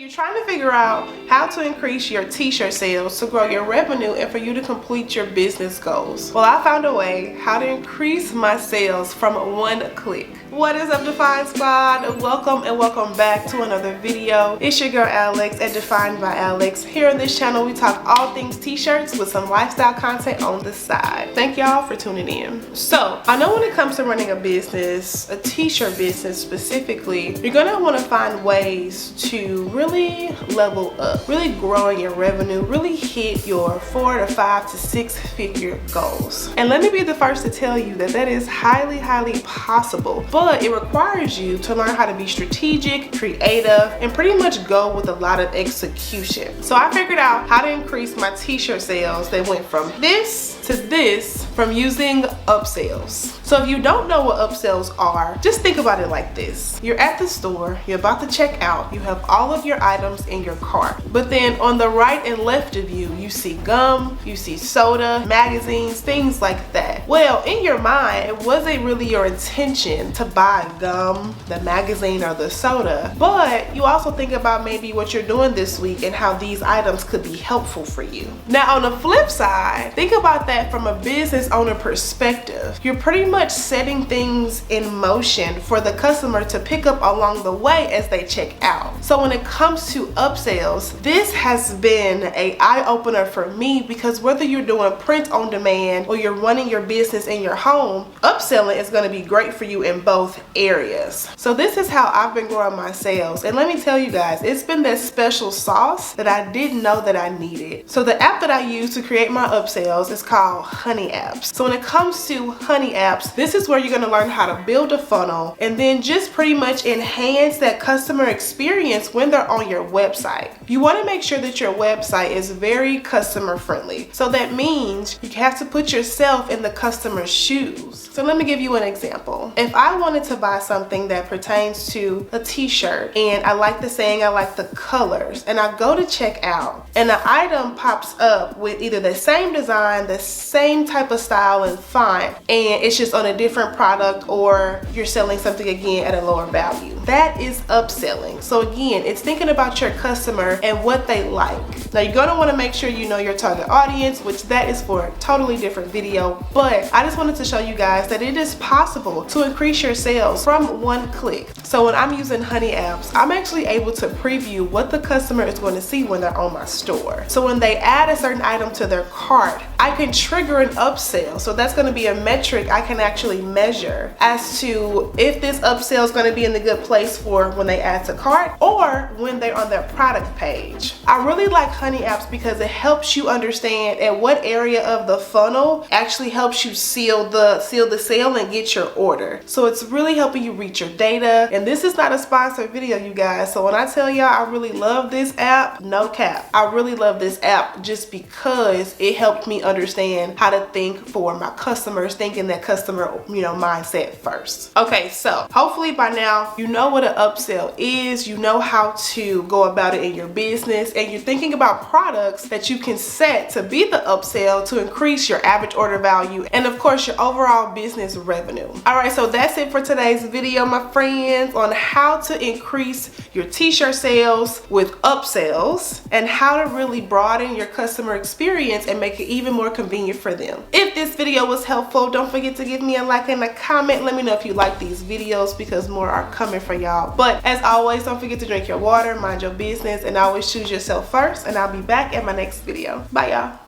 You're trying to figure out how to increase your t-shirt sales to grow your revenue and for you to complete your business goals. Well, I found a way how to increase my sales from one click. What is up, Define Squad? Welcome and welcome back to another video. It's your girl Alex at Defined by Alex. Here on this channel we talk all things t-shirts with some lifestyle content on the side. Thank y'all for tuning in. So I know when it comes to running a business, a t-shirt business specifically, you're gonna want to find ways to really level up, really growing your revenue, really hit your 4 to 5 to 6 figure goals. And let me be the first to tell you that that is highly possible, but it requires you to learn how to be strategic, creative, and pretty much go with a lot of execution. So I figured out how to increase my t-shirt sales that went from this to this from using upsells. So if you don't know what upsells are, just think about it like this. You're at the store, you're about to check out, you have all of your items in your cart, but then on the right and left of you, you see gum, you see soda, magazines, things like that. Well, in your mind, it wasn't really your intention to buy gum, the magazine, or the soda, but you also think about maybe what you're doing this week and how these items could be helpful for you. Now on the flip side, think about that from a business owner perspective. You're pretty much setting things in motion for the customer to pick up along the way as they check out. So when it comes to upsells, this has been an eye-opener for me, because whether you're doing print on demand or you're running your business in your home, upselling is going to be great for you in both areas. So this is how I've been growing my sales, and let me tell you guys, it's been that special sauce that I didn't know that I needed. So the app that I use to create my upsells is called Honeyapps. So when it comes to Honeyapps, this is where you're going to learn how to build a funnel and then just pretty much enhance that customer experience when they're on your website. You want to make sure that your website is very customer friendly. So that means you have to put yourself in the customer's shoes. So let me give you an example. If I wanted to buy something that pertains to a t-shirt and I like the saying, I like the colors, and I go to check out and the item pops up with either the same design, the same type of style and font, and it's just on a different product, or you're selling something again at a lower value. That is upselling. So again, it's thinking about your customer and what they like. Now you're gonna wanna make sure you know your target audience, which that is for a totally different video, but I just wanted to show you guys that it is possible to increase your sales from one click. So when I'm using Honeyapps, I'm actually able to preview what the customer is going to see when they're on my store. So when they add a certain item to their cart, I can trigger an upsell. So that's going to be a metric I can actually measure as to if this upsell is going to be in the good place for when they add to cart or when they're on their product page. I really like Honeyapps because it helps you understand at what area of the funnel actually helps you seal the sale and get your order. So it's really helping you reach your data. And this is not a sponsored video, you guys. So when I tell y'all I really love this app, no cap, I really love this app just because it helped me understand how to think for my customers, thinking that customer, mindset first. Okay, so hopefully by now you know what an upsell is, you know how to go about it in your business, and you're thinking about products that you can set to be the upsell to increase your average order value and of course your overall business revenue. All right, so that's it for today's video, my friends, on how to increase your t-shirt sales with upsells and how to really broaden your customer experience and make it even more convenient for them. If this video was helpful, don't forget to give me a like and a comment. Let me know if you like these videos because more are coming for y'all. But as always, don't forget to drink your water, mind your business, and always choose yourself first. And I'll be back at my next video. Bye, y'all.